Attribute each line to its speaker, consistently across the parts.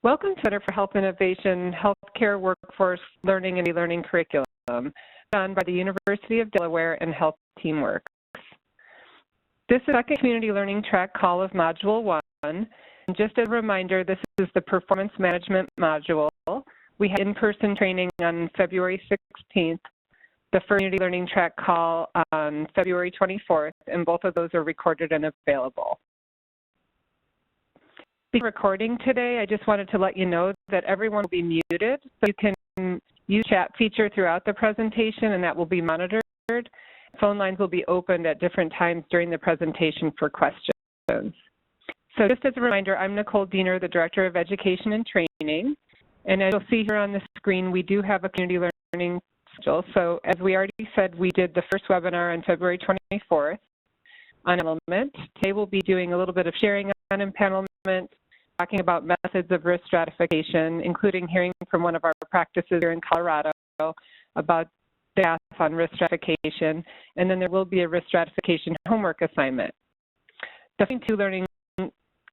Speaker 1: Welcome to Center for Health Innovation, Healthcare Workforce Learning and E-Learning Curriculum, done by the University of Delaware and Health Teamworks. This is the second community learning track call of Module 1. And just as a reminder, this is the Performance Management module. We had in-person training on February 16th, the first community learning track call on February 24th, and both of those are recorded and available. Recording today, I just wanted to let you know that everyone will be muted, so you can use chat feature throughout the presentation, and that will be monitored. Phone lines will be opened at different times during the presentation for questions. So just as a reminder, I'm Nicole Diener, the Director of Education and Training, and as you'll see here on the screen, we do have a community learning schedule. So as we already said, we did the first webinar on February 24th on empanelment. Today we'll be doing a little bit of sharing on empanelment, talking about methods of risk stratification, including hearing from one of our practices here in Colorado about data on risk stratification, and then there will be a risk stratification homework assignment. The two learning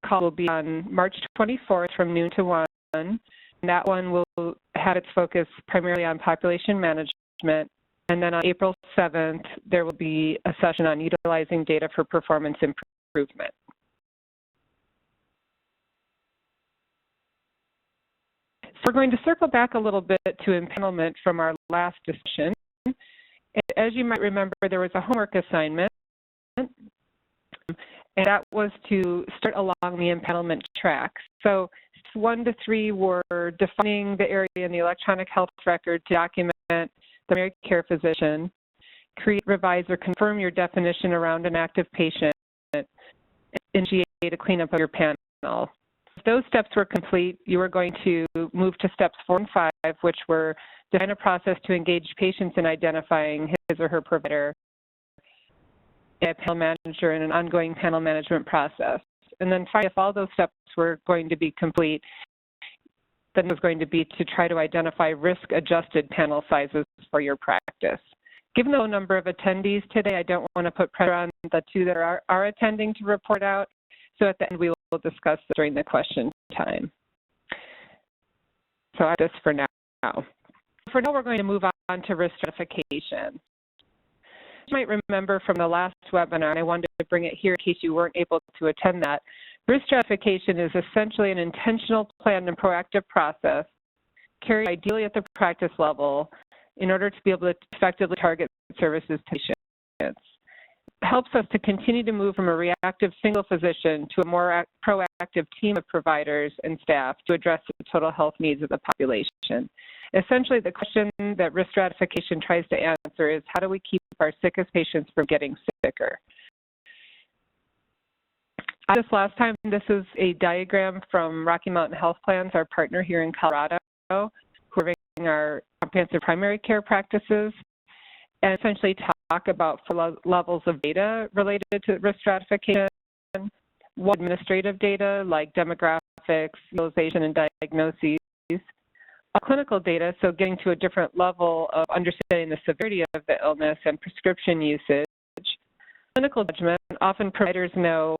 Speaker 1: call will be on March 24th from noon to 1, and that one will have its focus primarily on population management, and then on April 7th, there will be a session on utilizing data for performance improvement. We're going to circle back a little bit to empanelment from our last discussion. As you might remember, there was a homework assignment, and that was to start along the empanelment track. So 1 to 3 were defining the area in the electronic health record to document the primary care physician, create, revise, or confirm your definition around an active patient, initiate a cleanup of your panel. If those steps were complete, you were going to move to steps 4 and 5, which were define a process to engage patients in identifying his or her provider, a panel manager, and an ongoing panel management process. And then finally, if all those steps were going to be complete, then it was going to be to try to identify risk-adjusted panel sizes for your practice. Given the low number of attendees today, I don't want to put pressure on the 2 that are attending to report out. So at the end, we will discuss this during the question time. So I have this for now. For now, we're going to move on to risk stratification. You might remember from the last webinar, and I wanted to bring it here in case you weren't able to attend that. Risk stratification is essentially an intentional, planned, and proactive process carried ideally at the practice level in order to be able to effectively target services to patients. Helps us to continue to move from a reactive single physician to a more proactive team of providers and staff to address the total health needs of the population. Essentially, the question that risk stratification tries to answer is, how do we keep our sickest patients from getting sicker? This last time, this is a diagram from Rocky Mountain Health Plans, our partner here in Colorado, who are running our comprehensive primary care practices, and essentially talk about 4 levels of data related to risk stratification. 1, administrative data like demographics, utilization, and diagnoses. Clinical data, so getting to a different level of understanding the severity of the illness and prescription usage. Clinical judgment, often providers know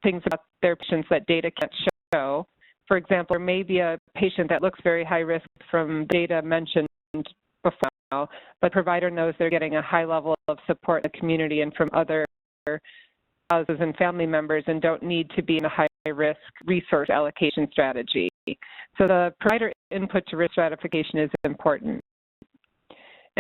Speaker 1: things about their patients that data can't show. For example, there may be a patient that looks very high risk from data mentioned before, but the provider knows they're getting a high level of support in the community and from other spouses and family members and don't need to be in a high-risk resource allocation strategy. So the provider input to risk stratification is important.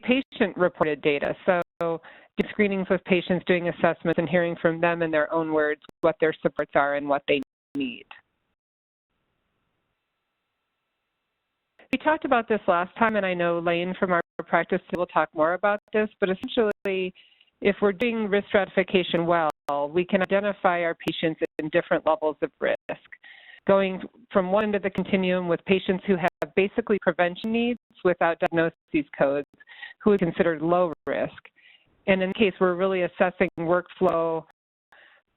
Speaker 1: Patient-reported data, so doing screenings with patients, doing assessments, and hearing from them in their own words what their supports are and what they need. We talked about this last time, and I know Lane from our practice will talk more about this, but essentially, if we're doing risk stratification well, we can identify our patients in different levels of risk, going from one end of the continuum with patients who have basically prevention needs without diagnosis codes, who are considered low risk. And in this case, we're really assessing workflow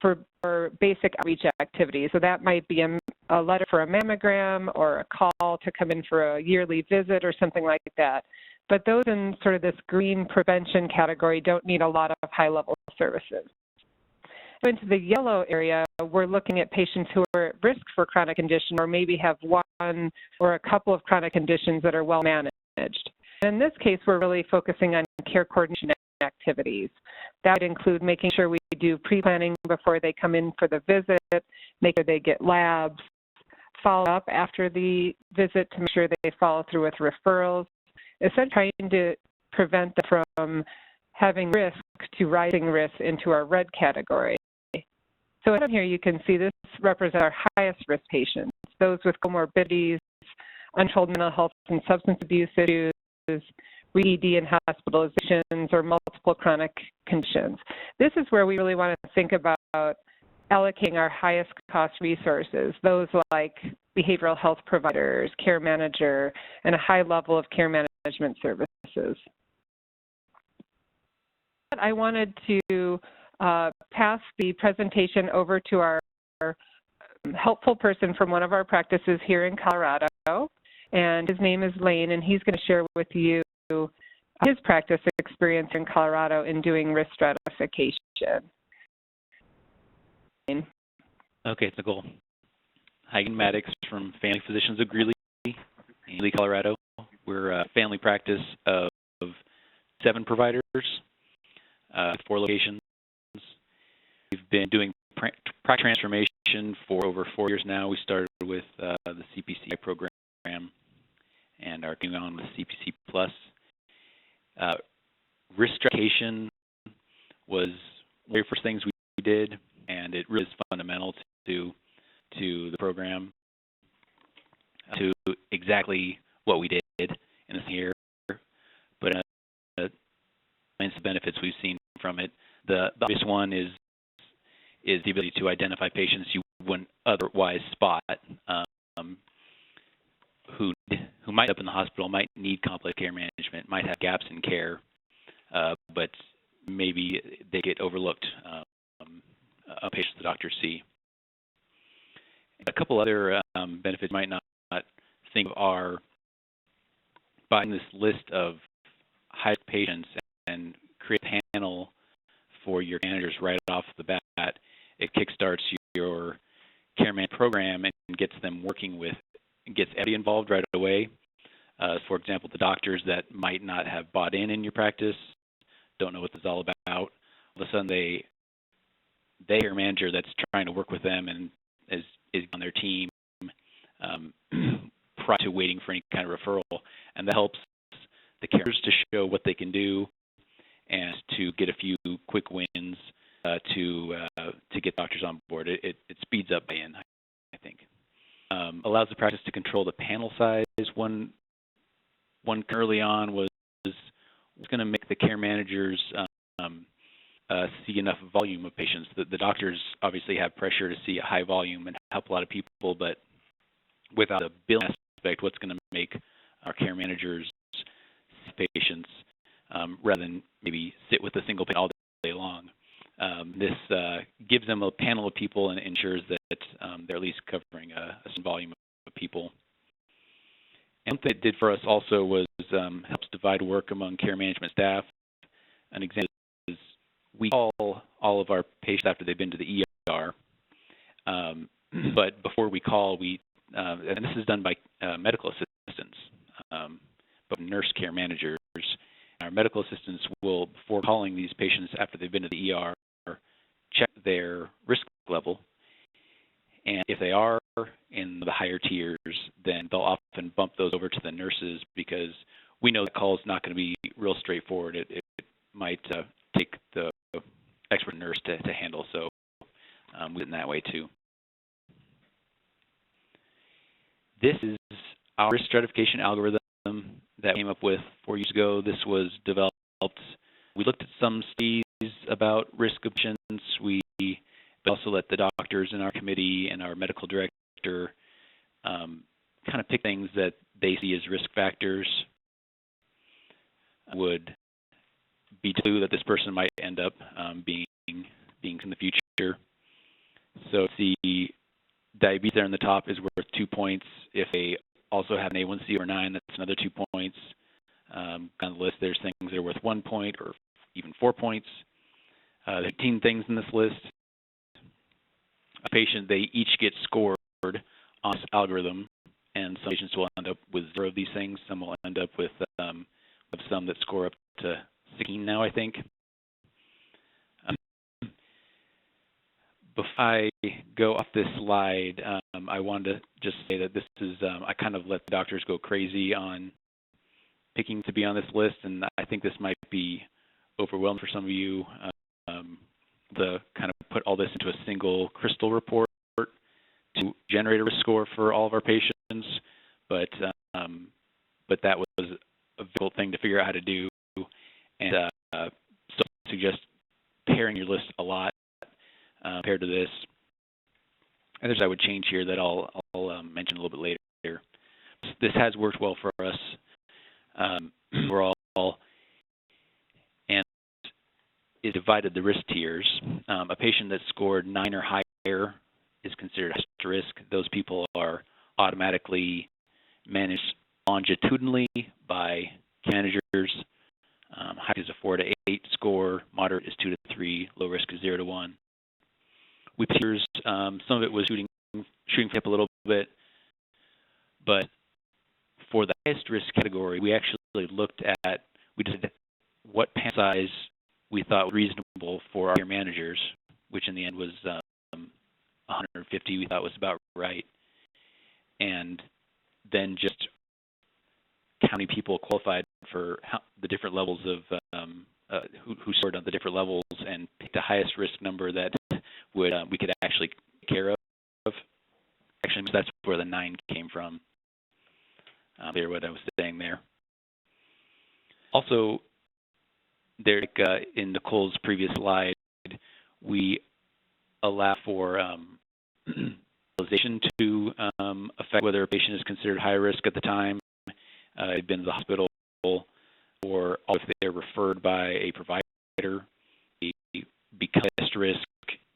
Speaker 1: for basic outreach activities. So that might be a letter for a mammogram or a call to come in for a yearly visit or something like that. But those in sort of this green prevention category don't need a lot of high-level services. So into the yellow area, we're looking at patients who are risk for chronic condition or maybe have one or a couple of chronic conditions that are well managed. And in this case, we're really focusing on care coordination activities. That would include making sure we do pre-planning before they come in for the visit, make sure they get labs, follow up after the visit to make sure they follow through with referrals, essentially trying to prevent them from having risk to rising risk into our red category. So down here you can see this represents our highest risk patients, those with comorbidities, uncontrolled mental health and substance abuse issues, ED and hospitalizations, or multiple chronic conditions. This is where we really want to think about allocating our highest cost resources, those like behavioral health providers, care manager, and a high level of care management services. I wanted to pass the presentation over to our helpful person from one of our practices here in Colorado, and his name is Lane, and he's going to share with you his practice experience in Colorado in doing risk stratification.
Speaker 2: Okay, it's Nicole. Hi, I'm Maddox from Family Physicians of Greeley, in Colorado. We're a family practice of 7 providers, 4 locations. We've been doing practice transformation for over 4 years now. We started with the CPC program and are going on with CPC Plus. Risk stratification was one of the very first things we did, and it really is fundamental to the program, to exactly what we did in this year, but the benefits we've seen from it. The obvious one is the ability to identify patients you wouldn't otherwise spot, who might end up in the hospital, might need complex care management, might have gaps in care, but maybe they get overlooked. Patients the doctors see. A couple other benefits you might not think of are buying this list of high patients and create a panel for your managers right off the bat. It kickstarts your care management program and gets them working with, gets everybody involved right away. For example, the doctors that might not have bought in your practice, don't know what this is all about. All of a sudden, their manager that's trying to work with them and is on their team prior to waiting for any kind of referral, and that helps the carers to show what they can do and to get a few quick wins to get doctors on board. It speeds up buy-in, I think. Allows the practice to control the panel size. One early on was going to make the care managers see enough volume of patients. The doctors obviously have pressure to see a high volume and help a lot of people, but without a billing aspect, what's going to make our care managers see patients rather than maybe sit with a single patient all day long. This gives them a panel of people and ensures that they're at least covering a certain volume of people. And one thing it did for us also was helps divide work among care management staff. An example is we call all of our patients after they've been to the ER, but before we call, and this is done by medical assistants, but nurse care managers. Our medical assistants will, before calling these patients after they've been to the ER, check their risk level. And if they are in the higher tiers, then they'll often bump those over to the nurses because we know the call is not going to be real straightforward. It might take the expert nurse to handle, so we did it in that way too. This is our risk stratification algorithm that we came up with 4 years ago. This was developed. We looked at some studies about risk of patients. We also let the doctors in our committee and our medical director kind of pick things that they see as risk factors would be a clue that this person might end up being in the future. So the diabetes there on the top is worth 2 points. If they also have an A1C over 9, that's another 2 points. On the list, there's things that are worth 1 point or even 4 points. There are 18 things in this list. A patient, they each get scored on this algorithm, and some patients will end up with 0 of these things. Some will end up with some that score up to 16 now, I think. Before I go off this slide, I wanted to just say that this is, I kind of let the doctors go crazy on picking to be on this list, and I think this might be overwhelming for some of you. The kind of put all this into a single crystal report to generate a risk score for all of our patients, but that was a difficult thing to figure out how to do, and so I suggest pairing your list a lot compared to this. And there's I would change here that I'll mention a little bit later. This has worked well for us overall, and it divided the risk tiers. A patient that scored 9 or higher is considered high risk. Those people are automatically managed longitudinally by managers. High is a 4 to 8 score, moderate is 2 to 3, low risk is 0 to 1. We tiers, some of it was shooting up a little bit, but for the highest risk category, we actually looked at, we did what panel size we thought was reasonable for our managers, which in the end was 150 we thought was about right, and then just counting people qualified for the different levels of who scored on the different levels, and picked the highest risk number that would we could actually take care of. Actually, that's where the 9 came from. Clear what I was saying there. Also, there in Nicole's previous slide, we allow for to affect whether a patient is considered high risk at the time they've been to the hospital, or if they're referred by a provider, become highest risk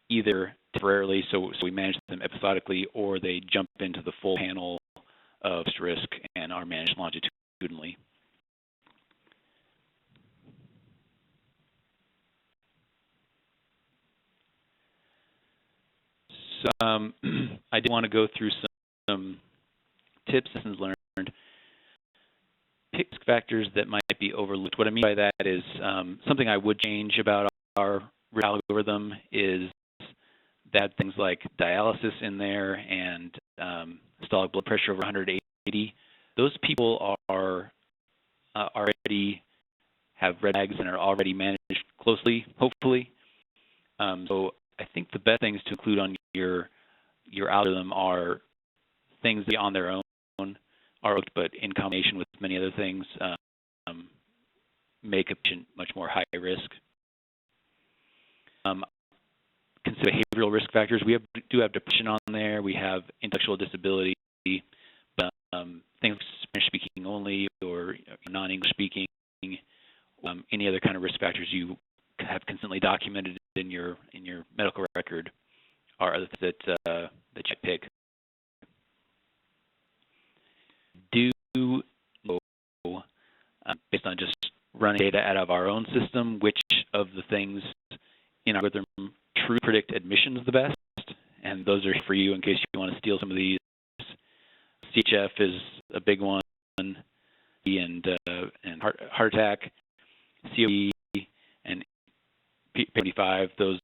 Speaker 2: either temporarily, so we manage them episodically, or they jump into the full panel of risk and are managed longitudinally. So, I did want to go through some tips, lessons learned, pick factors that might be overlooked. What I mean by that is something I would change about our algorithm is that things like dialysis in there and systolic blood pressure over 180. Those people are already have red flags and are already managed closely, hopefully. So I think the best things to include on your algorithm are things that on their own are, but in combination with many other things, make a patient much more high risk. Consider behavioral risk factors. We do have depression on there. We have intellectual disability, but things like Spanish speaking only or non-English speaking. Any other kind of risk factors you have consistently documented in your medical record are other things that you pick. Do know, based on just running data out of our own system, which of the things in our algorithm truly predict admissions the best, and those are for you in case you want to steal some of these. CHF is a big one, and heart attack, COPD, and P25. Those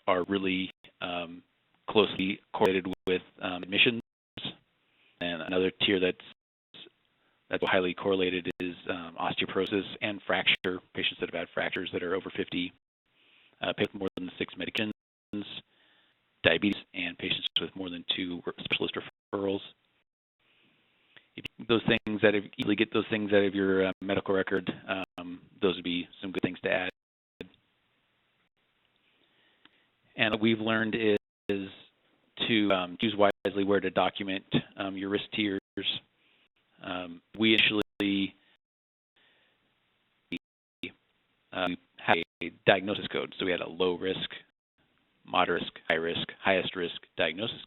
Speaker 2: are really closely correlated with admissions. And another tier that's highly correlated is osteoporosis and fracture. Patients that have had fractures that are over 50, pick more than 6 medications, diabetes, and patients with more than 2 specialist referrals. If you those things that easily get those things out of your medical record, those would be some good things to add. And what we've learned is to choose wisely where to document your risk tiers. We initially had a diagnosis code, so we had a low risk, moderate risk, high risk, highest risk diagnosis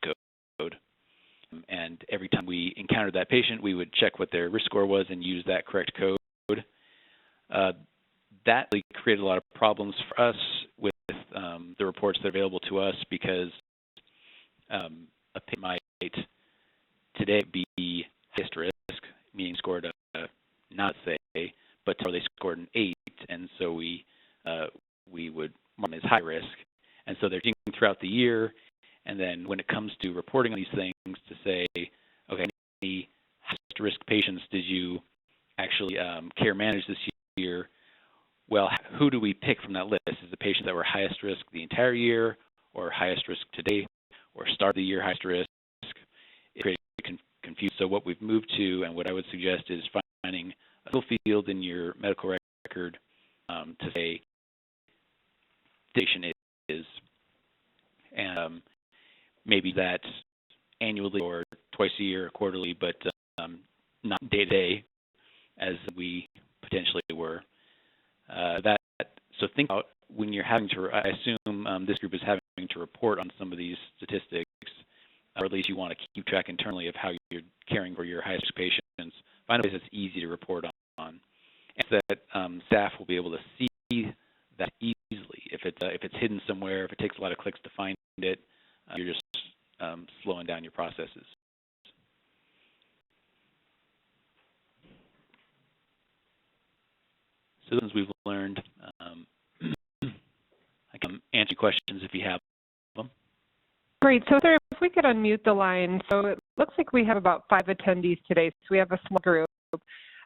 Speaker 2: code. And every time we encountered that patient, we would check what their risk score was and use that correct code. That really created a lot of problems for us with the reports that are available to us, because a patient might today it'd be highest risk, meaning scored a not say, but tomorrow they scored an 8, and so we would mark them as high risk. And so they're changing throughout the year, and then when it comes to reporting on these things, to say, okay, how many highest risk patients did you actually care manage this year? Well, who do we pick from that list? Is the patient that were highest risk the entire year, or highest risk today, or start of the year highest risk? It creates confusion. So what we've moved to, and what I would suggest, is finding a little field in your medical record to say patient is, and maybe that's annually or twice a year or quarterly, but not day to day as we potentially were. So think about when you're having to, I assume this group is having to report on some of these statistics, or at least you want to keep track internally of how you're caring for your highest risk patients. Find a way that's easy to report on, and that staff will be able to see that easily. If it's hidden somewhere, if it takes a lot of clicks to find it, you're just slowing down your processes. So those we've learned. I can answer questions if you have them.
Speaker 1: Great. So Sarah, if we could unmute the line. So it looks like we have about 5 attendees today, so we have a small group.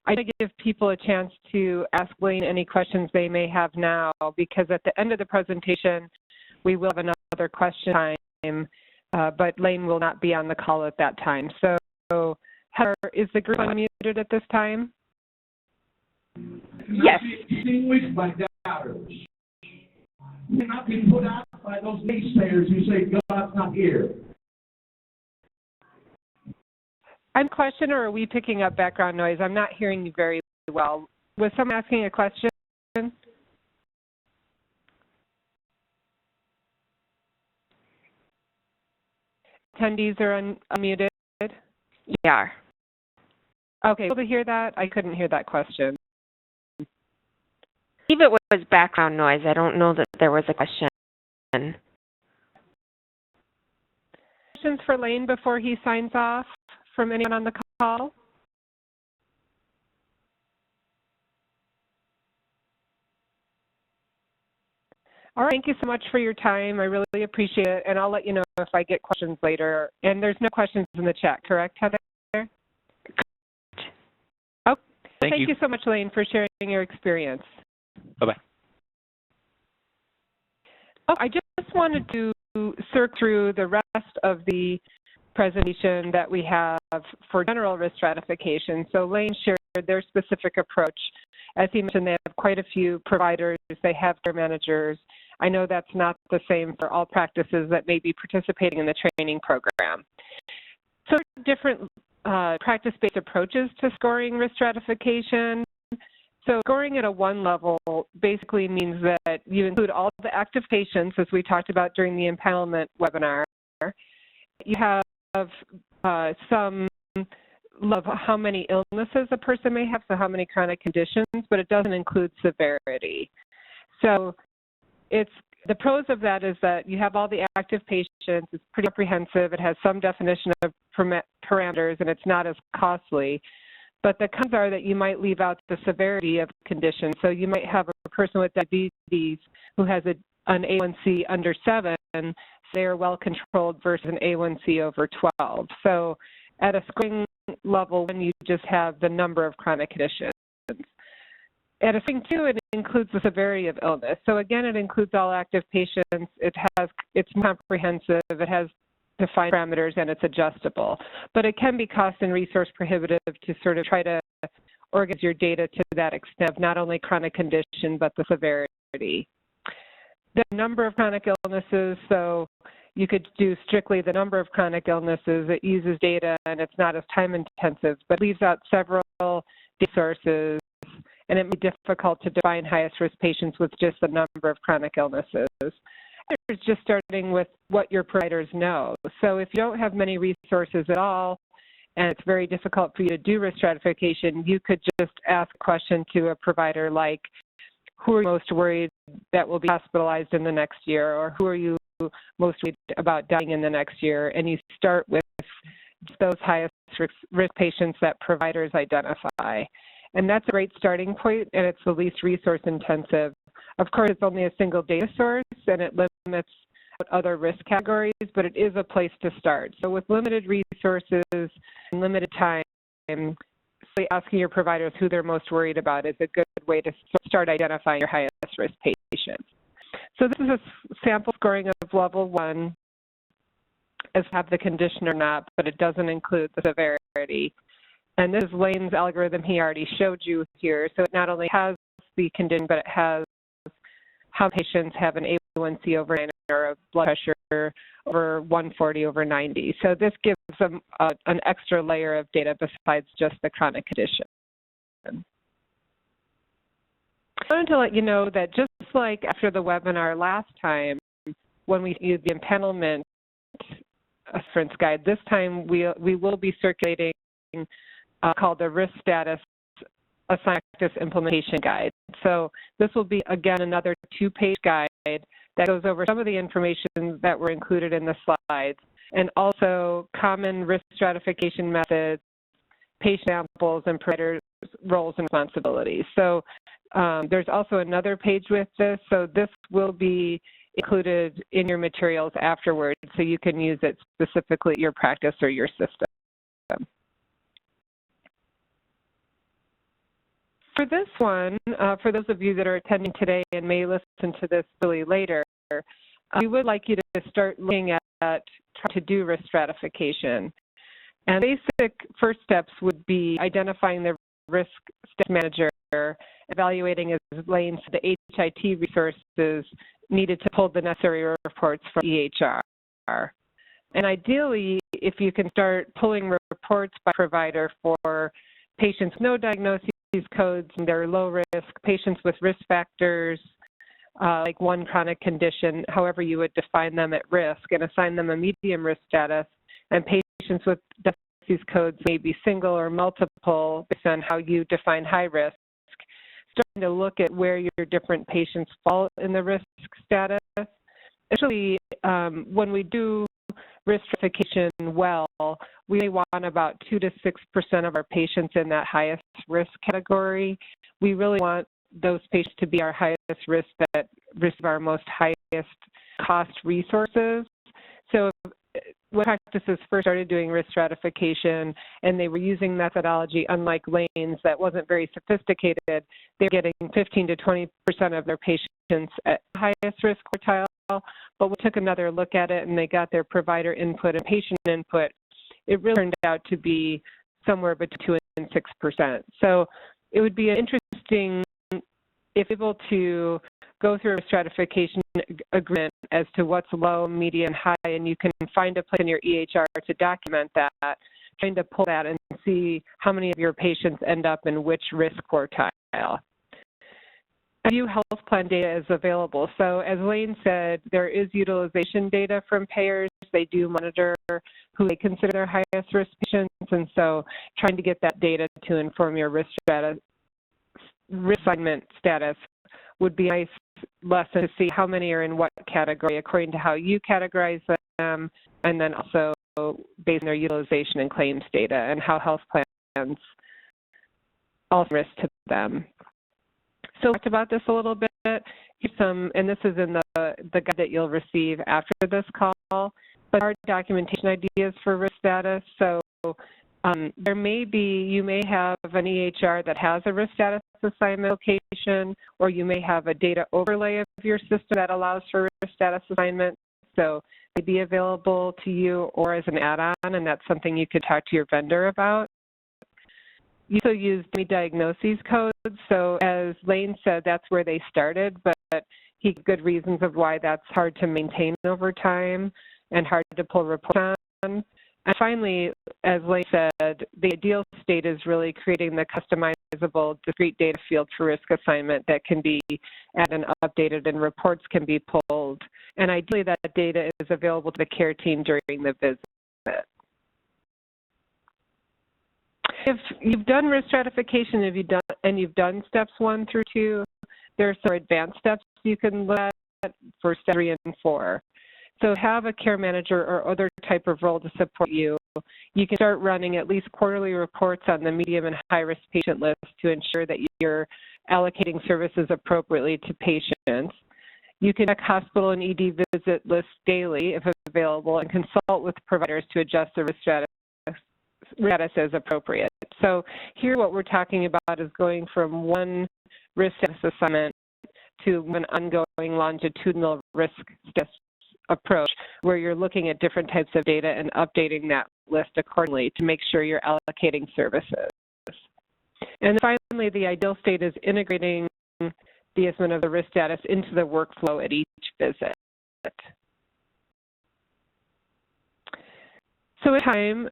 Speaker 1: I want to give people a chance to ask Lane any questions they may have now, because at the end of the presentation, we will have another question time, but Lane will not be on the call at that time. So Heather, is the group unmuted at this time?
Speaker 3: Yes. Distinguished by doubters. You cannot be put out by those naysayers who say God's not here.
Speaker 1: I'm question, or are we picking up background noise? I'm not hearing you very well. Was someone asking a question? Attendees are unmuted?
Speaker 4: Yeah.
Speaker 1: Okay, able to hear that? I couldn't hear that question.
Speaker 4: I believe it was background noise. I don't know that there was a question.
Speaker 1: Questions for Lane before he signs off from anyone on the call? All right, thank you so much for your time. I really appreciate it, and I'll let you know if I get questions later. And there's no questions in the chat, correct, Heather? Oh, thank you so much, Lane, for sharing your experience.
Speaker 2: Bye-bye.
Speaker 1: Oh, I just wanted to circle through the rest of the presentation that we have for general risk stratification. So Lane shared their specific approach. As he mentioned, they have quite a few providers. They have care managers. I know that's not the same for all practices that may be participating in the training program. So different practice-based approaches to scoring risk stratification. So scoring at a 1 level basically means that you include all the active patients, as we talked about during the empanelment webinar. You have some of how many illnesses a person may have, so how many chronic conditions, but it doesn't include severity. So the pros of that is that you have all the active patients, it's pretty comprehensive, it has some definition of parameters, and it's not as costly. But the cons are that you might leave out the severity of conditions. So you might have a person with diabetes who has an A1C under 7, so they are well controlled versus an A1C over 12. So at a scoring level 1, you just have the number of chronic conditions. At a scoring 2, it includes the severity of illness. So again, it includes all active patients. It's comprehensive. It has defined parameters, and it's adjustable. But it can be cost and resource prohibitive to sort of try to organize your data to that extent of not only chronic condition, but the severity. The number of chronic illnesses, so you could do strictly the number of chronic illnesses. It uses data, and it's not as time intensive, but leaves out several data sources, and it may be difficult to define highest risk patients with just the number of chronic illnesses. It's just starting with what your providers know. So if you don't have many resources at all, and it's very difficult for you to do risk stratification, you could just ask a question to a provider like, who are you most worried that will be hospitalized in the next year, or who are you most worried about dying in the next year? And you start with those highest risk patients that providers identify. And that's a great starting point, and it's the least resource intensive. Of course, it's only a single data source, and it limits other risk categories, but it is a place to start. So with limited resources and limited time, asking your providers who they're most worried about is a good way to start identifying your highest risk patients. So this is a sample scoring of level 1, as have the condition or not, but it doesn't include the severity. And this is Lane's algorithm he already showed you here. So it not only has the condition, but it has how patients have an A1C over 9 or a blood pressure over 140/90. So this gives them an extra layer of data besides just the chronic condition. I wanted to let you know that just like after the webinar last time, when we used the empanelment reference guide, this time we will be circulating called the Risk Status Assignment Practice Implementation Guide. So this will be, again, another 2-page guide that goes over some of the information that were included in the slides, and also common risk stratification methods, patient samples, and provider roles and responsibilities. So there's also another page with this, so this will be included in your materials afterwards, so you can use it specifically at your practice or your system. For this one, for those of you that are attending today and may listen to this really later, we would like you to start looking at trying to do risk stratification. And basic first steps would be identifying the risk status manager, evaluating, as Lane said, the HIT resources needed to pull the necessary reports from EHR. And ideally, if you can start pulling reports by provider for patients with no diagnoses, codes, and they're low risk, patients with risk factors, like one chronic condition, however you would define them at risk, and assign them a medium risk status, and patients with diagnoses codes may be single or multiple based on how you define high risk, starting to look at where your different patients fall in the risk status. Actually, when we do risk stratification well, we may want about 2 to 6% of our patients in that highest risk category. We really want those patients to be our highest risk that receive our most highest cost resources. So when practices first started doing risk stratification and they were using methodology unlike Lane's that wasn't very sophisticated, they were getting 15 to 20% of their patients at highest risk quartile. But we took another look at it and they got their provider input and patient input. It really turned out to be somewhere between 2 and 6%. So it would be interesting if able to go through a stratification agreement as to what's low, medium, high, and you can find a place in your EHR to document that, trying to pull that and see how many of your patients end up in which risk quartile. Review health plan data is available. So as Lane said, there is utilization data from payers. They do monitor who they consider their highest risk patients, and so trying to get that data to inform your risk assignment status would be a nice lesson to see how many are in what category according to how you categorize them, and then also based on their utilization and claims data and how health plans also risk to them. So we talked about this a little bit. Here's some, and this is in the guide that you'll receive after this call, but there are documentation ideas for risk status. So there may be, you may have an EHR that has a risk status assignment location, or you may have a data overlay of your system that allows for risk status assignment. So it may be available to you or as an add-on, and that's something you could talk to your vendor about. You also use diagnoses codes. So as Lane said, that's where they started, but he gave good reasons of why that's hard to maintain over time and hard to pull reports on. And finally, as Lane said, the ideal state is really creating the customizable discrete data field for risk assignment that can be added and updated and reports can be pulled. And ideally that data is available to the care team during the visit. If you've done risk stratification and you've done steps 1 through 2, there are some advanced steps you can look at for step 3 and 4. So have a care manager or other type of role to support you. you can start running at least quarterly reports on the medium and high-risk patient list to ensure that you're allocating services appropriately to patients. You can check hospital and ED visit lists daily if available and consult with providers to adjust the risk status as appropriate. So here what we're talking about is going from one risk status assignment to an ongoing longitudinal risk status approach where you're looking at different types of data and updating that list accordingly to make sure you're allocating services. And finally, the ideal state is integrating the assessment of the risk status into the workflow at each visit. So at time,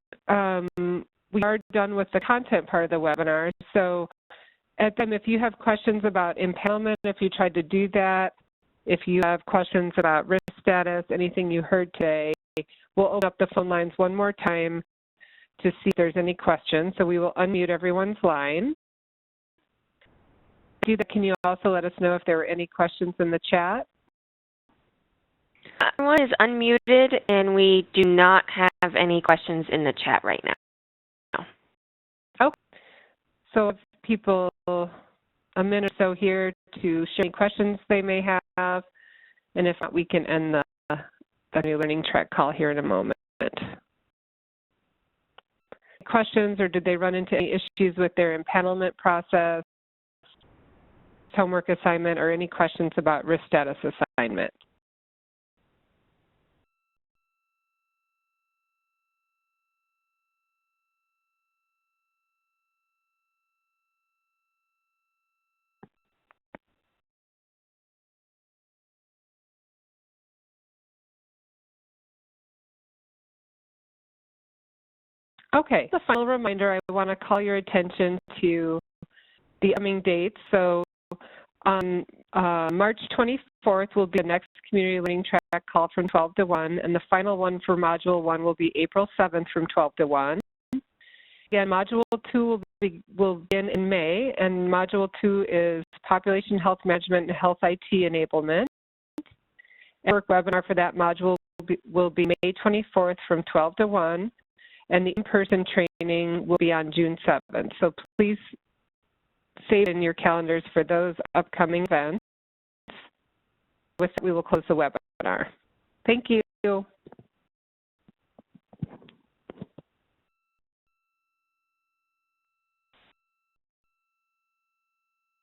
Speaker 1: we are done with the content part of the webinar. So at them, if you have questions about impanelment, if you tried to do that, if you have questions about risk status, anything you heard today, we'll open up the phone lines one more time to see if there's any questions. So we will unmute everyone's line. Can you also let us know if there were any questions in the chat?
Speaker 4: Everyone is unmuted, and we do not have any questions in the chat right now.
Speaker 1: Okay. So if people a minute or so here to share any questions they may have, and if not, we can end the new learning track call here in a moment. Questions, or did they run into any issues with their impanelment process, homework assignment, or any questions about risk status assignment? Okay, the final reminder, I want to call your attention to the upcoming dates. So on March 24th will be the next community learning track call from 12 to 1, and the final one for Module 1 will be April 7th from 12 to 1. Again, Module 2 will begin in May, and Module 2 is Population Health Management and Health IT Enablement. And work webinar for that module will be May 24th from 12 to 1. And the in-person training will be on June 7th. So please save in your calendars for those upcoming events. With that, we will close the webinar. Thank you.